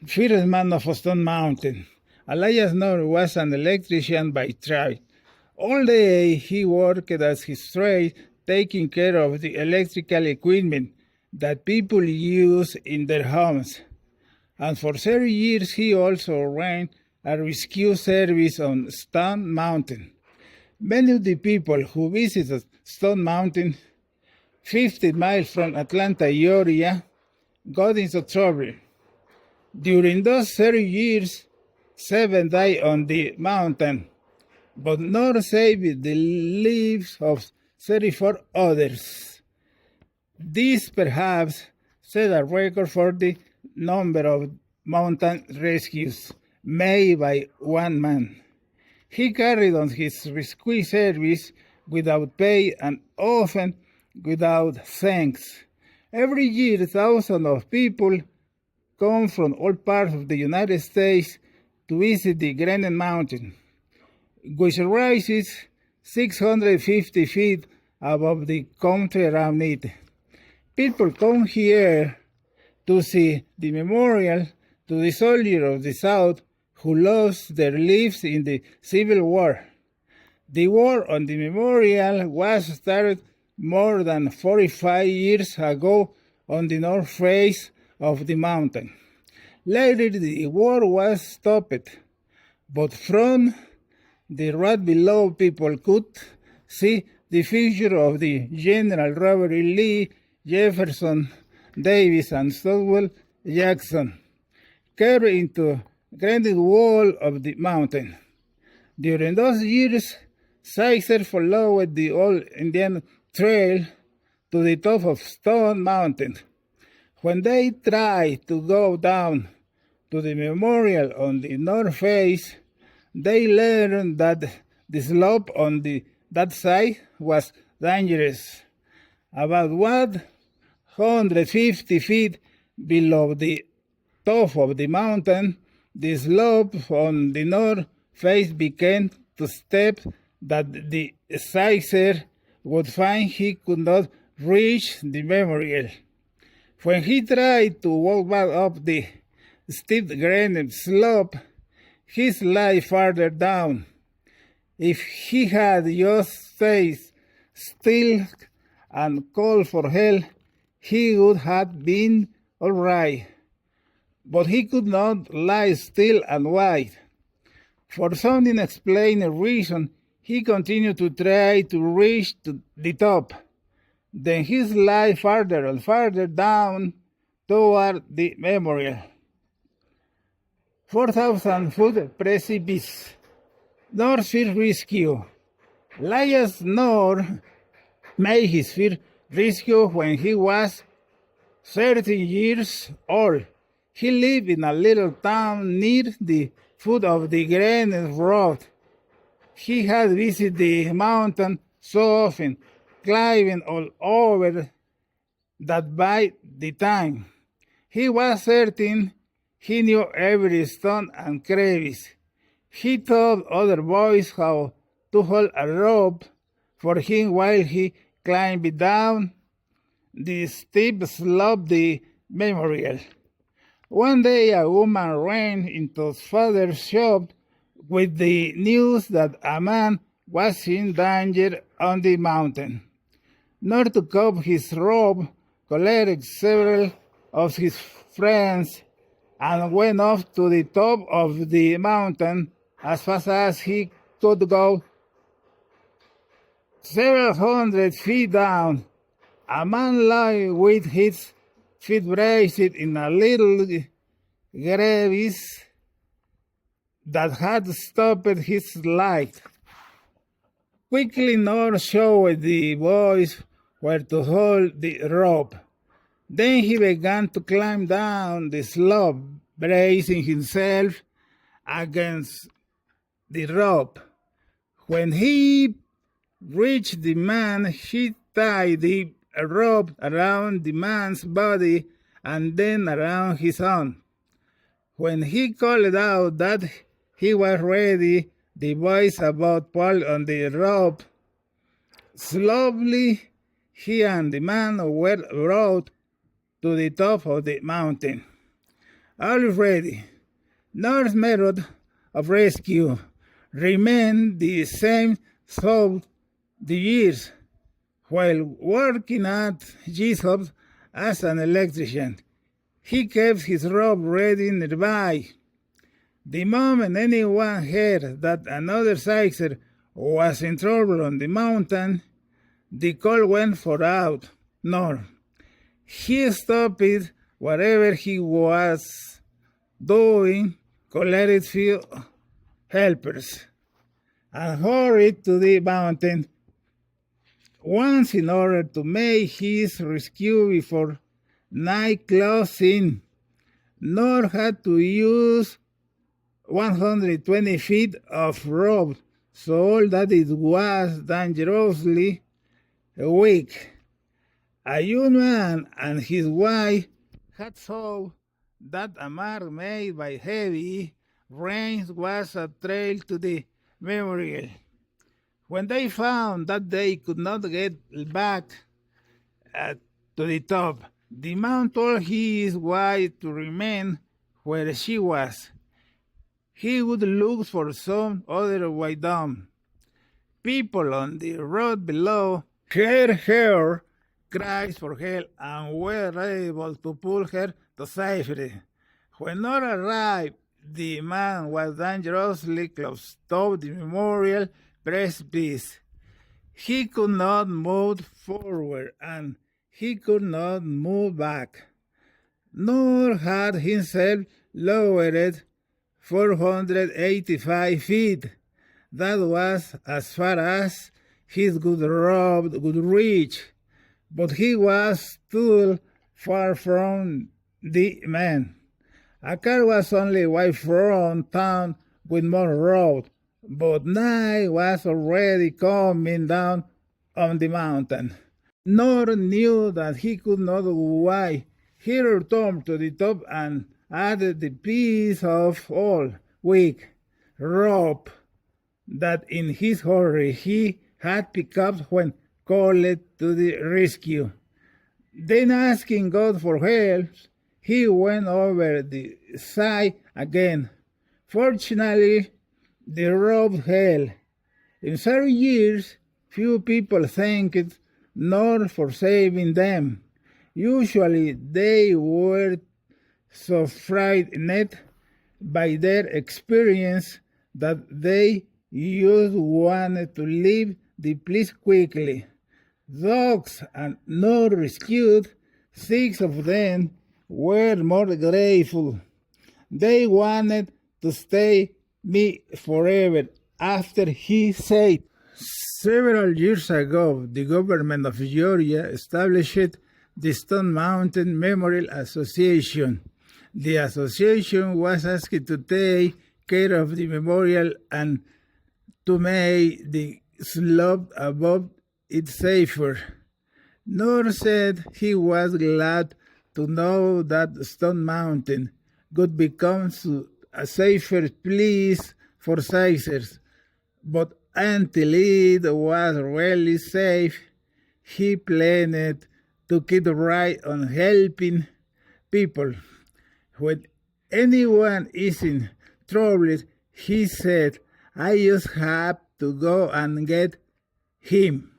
first man of Stone Mountain. Elias North was an electrician by trade. All day he worked as his trade, taking care of the electrical equipment that people use in their homes. And for 30 years he also ran a rescue service on Stone Mountain. Many of the people who visited Stone Mountain, 50 miles from Atlanta, Georgia, got into trouble. During those 30 years, 7 died on the mountain, but North saved the lives of 34 others. This perhaps set a record for the number of mountain rescues made by one man. He carried on his rescue service without pay and often without thanks. Every year, thousands of people come from all parts of the United States to visit the Grand Mountain, which rises 650 feet above the country around it. People come here to see the memorial to the soldiers of the South who lost their lives in the Civil War. The war on the memorial was started more than 45 years ago on the north face of the mountain. Later the war was stopped, but from the road below people could see the figure of the General Robert E. Lee, Jefferson Davis, and Stonewall Jackson carved into the granite wall of the mountain. During those years, Sightseers followed the old Indian trail to the top of Stone Mountain. When they tried to go down to the memorial on the north face, they learned that the slope on that side was dangerous. About 150 feet below the top of the mountain, the slope on the north face began to steep that the sightseer would find he could not reach the memorial. When he tried to walk back up the steep granite slope, he slid farther down. If he had just stayed still and called for help, he would have been all right. But he could not lie still and wait. For some unexplained reason, he continued to try to reach to the top. Then he slid farther and farther down toward the memorial. 4,000-foot precipice. North's first rescue. Elias North made his first rescue when he was 13 years old. He lived in a little town near the foot of the Granite Road. He had visited the mountain so often, climbing all over, that by the time he was 13, he knew every stone and crevice. He taught other boys how to hold a rope for him while he climbed down the steep slope of the memorial. One day a woman ran into his father's shop with the news that a man was in danger on the mountain. North took up his rope, collected several of his friends, and went off to the top of the mountain as fast as he could go. Several hundred feet down, a man lay with his feet braced in a little crevice that had stopped his light. Quickly North showed the boys where to hold the rope. Then he began to climb down the slope, bracing himself against the rope. When he reached the man, he tied the rope around the man's body and then around his own. When he called out that he was ready, the boys about pulled on the rope. Slowly, he and the man were brought to the top of the mountain. Already, North's method of rescue remained the same throughout the years. While working at Jessop's as an electrician, he kept his rope ready nearby. The moment anyone heard that another sizer was in trouble on the mountain, the call went for out north. He stopped whatever he was doing, collected few helpers, and hurried to the mountain once in order to make his rescue before night closed in. North had to use 120 feet of rope, so that it was dangerously weak. A young man and his wife had saw that a mark made by heavy rains was a trail to the memorial. When they found that they could not get back to the top, the man told his wife to remain where she was. He would look for some other way down. People on the road below heard her cries for help and were able to pull her to safety. When Nora arrived, the man was dangerously close to the memorial precipice. He could not move forward and he could not move back, nor had himself lowered 485 feet. That was as far as his good rope would reach, but he was still far from the man. A car was only a way from town with more road, but night was already coming down on the mountain. Nor knew that he could not go away. He returned to the top and added the piece of old, weak rope that in his hurry he had picked up when called to the rescue. Then, asking God for help, he went over the side again. Fortunately, the rope held. In 30 years, few people thanked North for saving them. Usually, they were so frightened by their experience that they just wanted to leave the place quickly. Dogs and North rescued 6 of them were more grateful. They wanted to stay me forever after he said. Several years ago, the government of Georgia established the Stone Mountain Memorial Association. The association was asked to take care of the memorial and to make the slope above it safer. North said he was glad to know that Stone Mountain could become a safer place for sightseers, but until it was really safe, he planned to keep right on helping people. When anyone is in trouble, he said, I just have to go and get him.